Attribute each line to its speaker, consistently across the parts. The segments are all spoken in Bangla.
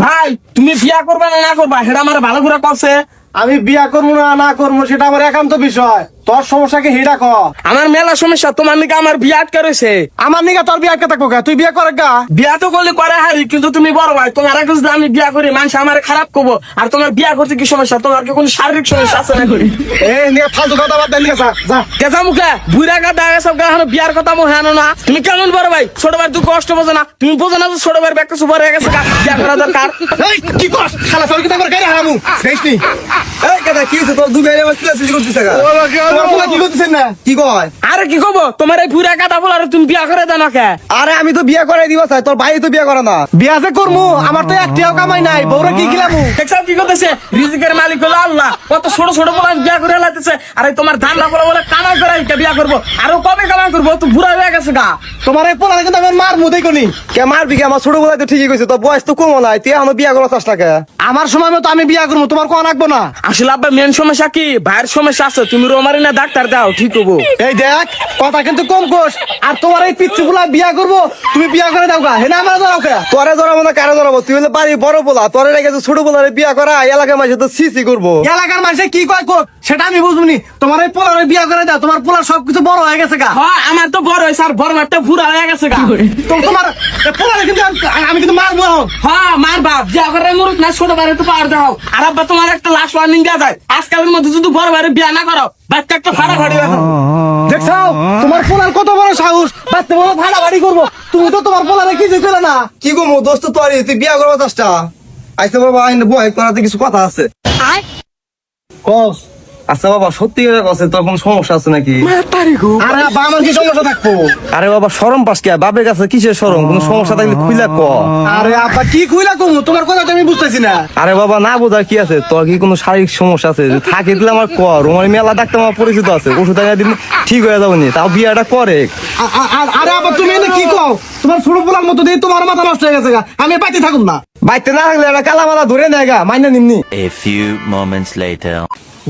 Speaker 1: ভাই তুমি বিয়া করবে না করবা সেটা আমার ভালো করে কছে।
Speaker 2: আমি বিয়া করবো না করবো সেটা আমার একান্ত বিষয়। তোর সমস্যা কি হিডা ক?
Speaker 1: আমার মেলা সমস্যা, তোমার নিকে আমার বিয়া আটকে রয়েছে।
Speaker 2: আমার নিগা তোর বিয়া কে থাকবো? তুই বিয়া করে গা।
Speaker 1: বিয়া তো করলে করে হারি, কিন্তু তুমি বড় ভাই, তোমার আগে যদি আমি বিয়া করি মানুষ আমার খারাপ করবো। আর তোমার বিয়া করতে কি সমস্যা? তোমার কি কোনো শারীরিক সমস্যা আছে না করি?
Speaker 2: এই নিয়ে ফালতু কথা বাদ দে, নিয়ে যা।
Speaker 1: কেসা মুখে বুড়া গা দাগে সব গা বিয়ার কথা মো হানো না। তুমি কেমন বড় ভাই? ছোট ভাই তুই কষ্ট বোঝো না? তুমি বোঝো না যে ছোট ভাইয়ের ব্যাগটা সুপার হয়ে গেছে, বিয়া করা দরকার।
Speaker 2: এই কি কস? শালা তোর কি তারপর গাড়ি হারামু দেখিস নি?
Speaker 3: এই কথা কি হইছে তোর? দুই এর মধ্যে কি করছিস টাকা?
Speaker 2: তোমার পোলা কি করতেছেন না?
Speaker 3: কি কয়?
Speaker 1: আরে কি কব, তোমার এই বুড়া গাদা বলার তুমি বিয়া করে দেন না কে?
Speaker 3: আরে আমি তো বিয়া করাই দিব চাই, তোর ভাই তো বিয়া করে না।
Speaker 2: বিয়া যে করমু, আমার তো একটিও কামাই নাই, বউরে কি খিলামু?
Speaker 1: দেখছাও কি করতেছে? রিজিকের মালিক হলো আল্লাহ, কত ছোট ছোট বলা বিয়া করে লাইতেছে। আরে তোমার ধান্দা বলে বলে কামাই করে বিয়া করবো, আরো কবে কামাই করবো? তো বুড়া হয়ে গেছে গা।
Speaker 2: তোমার এই পোলা কিন্তু আমি মারমু দেখনি।
Speaker 3: কে মারবি কে? আমার ছোট বেলায় তো ঠিকই কইছে, তোর বয়স তো কম নাই, তুই এখনো বিয়া করার চেষ্টা কে?
Speaker 2: আমার সময় মতো আমি বিয়া করবো, তোমার কোয়া রাখবো না।
Speaker 1: আসলে আব্বা মেন সমস্যা কি? ভাইয়ের সমস্যা আছে, তুমি রোমারি না ডাক্তার দাও, ঠিক হবো।
Speaker 2: এই দেখ কথা কিন্তু কম কোস। আর তোমার এই পিচ্ছি পোলা বিয়া করবো, তুমি বিয়া করে দাও গা। হেনা আমার দাও কে?
Speaker 3: তোরে জড়াবো না কারে জড়াবো? তুই হলে বাড়ি বড় পোলা, তোরে রেখে ছোট পোলারে বিয়া করা এলাকার মাঝে তো সিসি করবো।
Speaker 2: এলাকার মানুষে কি কয় কোক সেটা আমি বুঝবনি। তোমার এই পোলারে বিয়া করে দাও, তোমার পোলার সবকিছু বড় হয়ে গেছে গা।
Speaker 1: হ্যাঁ আমার তো বড় হয়েছে, আর বড় একটা বুড়া হয়ে গেছে গা।
Speaker 2: তোমার এই পোলারে কিন্তু আমি কিন্তু মারবো এখন।
Speaker 1: হ্যাঁ মার বাপ, বিয়া করে মরুক না, ছোট ভাইয়ের তো পাওয়ার দাও। আর আব্বা তোমার একটা লাশ ওয়ার্নিং দেওয়া যায়, আজকালের মধ্যে যদি বড় ভাইয়ের বিয়া না করো, বাচ্চা একটা ফাড়াফাড়ি হবে।
Speaker 2: দেখছাও তোমার পোলার কত বড় সাহস, বাচ্চা বড় ফাড়াফাড়ি করবো। তুমি তো তোমার পোলারে কিছু করে না।
Speaker 3: কি গো মো দোস্ত, তুই বিয়া করবো চেষ্টা আইসা বাবা, আইন বয় করাতে কিছু কথা আছে।
Speaker 2: কস
Speaker 3: আচ্ছা বাবা, সত্যি করে কছে তোর কোনো সমস্যা আছে নাকি?
Speaker 2: আরে আব্বা আমার কি সমস্যা থাকবো?
Speaker 3: আরে বাবা শরম পাস কে? বাপের কাছে কিসের শরম? কোনো সমস্যা থাকলে খুইলা ক।
Speaker 2: আরে আব্বা কি খুইলা কমু, তোমার কথা তো আমি বুঝতেছি না।
Speaker 3: আরে বাবা না বোঝার কি আছে? তোর কি কোনো শারীরিক সমস্যা আছে? যদি থাকে দিলে আমার কর, আমার মেলা ডাক্তার আমার পরিচিত আছে, ওষুধ এনে দিন ঠিক হয়ে যাবো নি, তাও বিয়াটা করে।
Speaker 2: আরে আব্বা তুমি এনে কি কও? তোমার ছোট পোলার মতো দিয়ে তোমার মাথা নষ্ট হয়ে গেছে গা। আমি পাইতে থাকুম না।
Speaker 3: বাইতে না থাকলে একটা কালামালা ধরে নেয় গা, মাইনা নিমনি।
Speaker 4: A few moments later.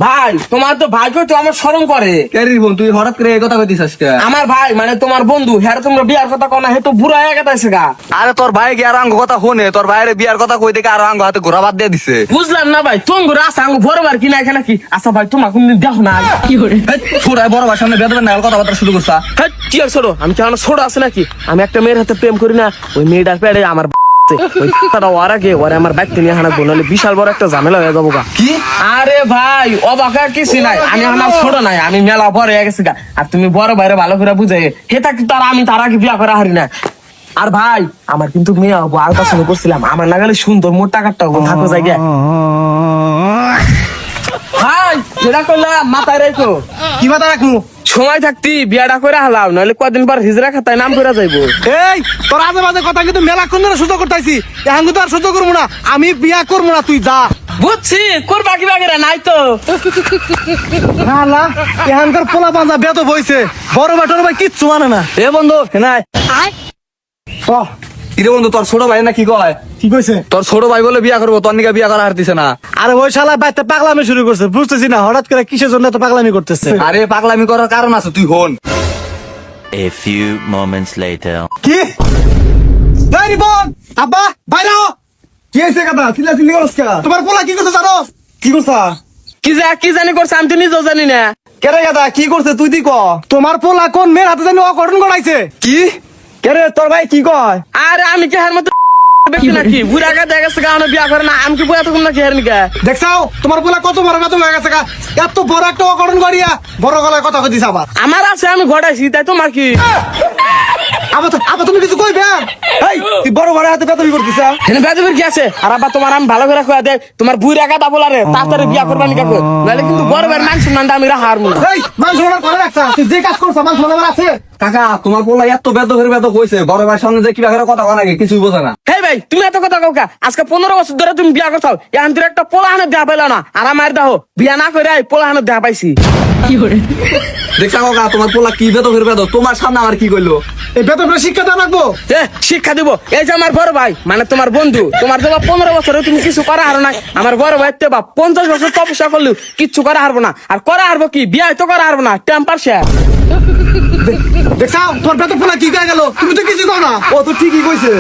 Speaker 1: ভাই তোমার তো ভাইকে তো আমার শরম করে।
Speaker 3: ক্যারির বোন, তুই হঠাৎ করে এই কথা কইতিস আজকে?
Speaker 1: আমার ভাই মানে তোমার বন্ধু, হ্যাঁ তোমরা বিয়ার কথা কো না, হে তো বুড়া হয়ে গেছে গা।
Speaker 3: আরে তোর ভাই কি আর আঙ্গ কথা শোনে? তোর ভাইয়ের বিয়ার কথা কই দেখে আর আঙ্গ হাতে ঘোরা বাদ দিয়ে দিছে।
Speaker 1: বুঝলাম না ভাই, তুমি রাস্তা আঙ্গু বড়বার কিনা এখানে কি? আচ্ছা ভাই তোমার কোনদিন দেখো না কি করে?
Speaker 3: ছোট বড় ভাই সামনে বেদবেন না, কথাবার্তা শুরু করছা।
Speaker 1: হ্যাঁ কি আর ছোট, আমি কেমন ছোট আছে নাকি? আমি একটা মেয়ের হাতে প্রেম করি না, ওই মেয়েটার পেড়ে আমার ওই কথাটা ওর আগে ওরে আমার বাইকটা নিয়ে হানাবো, নাহলে বিশাল বড় একটা ঝামেলা হয়ে যাবো গা।
Speaker 3: কি?
Speaker 1: আরে ভাই অবাক আর কিছু নাই, আমি এখন আর ছোট নাই, আমি মেলা বড় হয়ে গেছি গা। আর তুমি বড় ভাইরে ভালো করে বুঝাই হেতা কি তারা, আমি তার আগে বিয়া করা হারি না। আর ভাই আমার কিন্তু মেয়ে হবো, আর পছন্দ করছিলাম, আমার লাগালে সুন্দর মোট টাকাটা হবো, থাকো জায়গা। ভাই যেটা করলাম মাথায় রেখো,
Speaker 2: কি মাথা রাখবো?
Speaker 1: সময় থাকতি বিয়াটা করে হালাও, নাহলে কদিন পর হিজরা খাতায় নাম করে যাইবো।
Speaker 2: এই তোর আজে বাজে কথা কিন্তু মেলা কোন সহ্য করতেছি, এখন কিন্তু আর সহ্য করবো না। আমি বিয়া করবো না, তুই যা।
Speaker 1: বুঝছি করবা কি বাগেরা নাই তো।
Speaker 2: না না এখানকার পোলা পাঞ্জা বেত বইছে, বড় ভাই টর ভাই কিচ্ছু মানে না।
Speaker 3: এ বন্ধু হেনাই কিরে বন্ধু, তোর ছোট ভাই না কি কয়?
Speaker 2: কি কইছে?
Speaker 3: তোর ছোট ভাই বলে বিয়া করবো, তোর নিকা বিয়া করা হারতিছে না।
Speaker 2: আরে ওই শালা বাইতে পাগলামি শুরু করছে, বুঝতেছি না হঠাৎ করে কিসের জন্য তো পাগলামি করতেছে।
Speaker 3: আরে পাগলামি করার কারণ আছে, তুই হন।
Speaker 4: A few moments later.
Speaker 2: কি এই রিপন আব্বা বাইরে হও।
Speaker 3: কি হয়েছে কথা? চিল্লা চিল্লি করছ কে?
Speaker 2: তোমার পোলা কি করছে জানো?
Speaker 3: কি করছা?
Speaker 1: কি জানি করছে, আমি তো নিজেও জানি না।
Speaker 3: কেরে গাদা কি করছে তুই দি ক?
Speaker 2: তোমার পোলা কোন মেয়ের হাতে জানি অঘটন ঘটাইছে।
Speaker 3: কি? কেরে তোর ভাই কি কয়?
Speaker 1: আরে আমি কি হার মতো ব্যক্তি নাকি? বুড়া গা দেখা গেছে গানে বিয়া করে না, আমি কি বয়া তখন নাকি হার নিকা?
Speaker 2: দেখছাও তোমার পোলা কত বড় বেতন হয়ে গেছে গা। এত বড় একটা অঘটন করিয়া বড় গলায় কথা কইতিস আবার।
Speaker 1: আমার আছে আমি ঘটাইছি, তাই তোমার কি?
Speaker 2: আবার তুমি কিছু কইবে?
Speaker 3: এই তুই বড় বড় হাতে বেতবি করতিস?
Speaker 1: হেন বেদবের কি আছে? আর আবার তোমার আমি ভালো করে কয়া দে, তোমার বুড়া গা দাবলারে তাড়াতাড়ি বিয়া করবা নিকা কই, নাহলে কিন্তু বড় ভাইয়ের মান সম্মান আমি হারমু না।
Speaker 2: এই মানুষ ওনার করে রাখছা, তুই যে কাজ করছ মানুষ ওনার আছে।
Speaker 3: কাকা তোমার পোলা এত বেদবের বেদ কইছে, বড় ভাইয়ের সামনে যে কি বাগের কথা কয় নাকি কিছুই বোঝে না।
Speaker 1: হেই ভাই তুমি এত কথা কাউকা, আজকে 15 বছর ধরে তুমি বিয়া করছাও, এখন তোর একটা পোলা হানে দেয়া পাইলা না, আর আমার দেখো বিয়া না করে পোলা হানে দেয়া পাইছি।
Speaker 3: দেখছা কাকা তোমার পোলা কি বেদবের বেদ, তোমার সামনে আমার কি কইলো?
Speaker 2: এই বেতনটা শিক্ষা দেওয়া লাগবো।
Speaker 1: এ শিক্ষা দিব, এই যে আমার বড় ভাই মানে তোমার বন্ধু, তোমার তো 15 বছরে তুমি কিছু করা হারো না, আমার বড় ভাই তো 50 বছর তপস্যা করলেও কিচ্ছু করা হারবো না। আর করা হারবো কি? বিয়া তো করা হারবো না, টেম্পার শেয়ার।
Speaker 2: দেখছাও তোর বেতন পোলা কি কয়ে গেল, তুমি তো কিছু কও না।
Speaker 3: ও তো ঠিকই কইছে।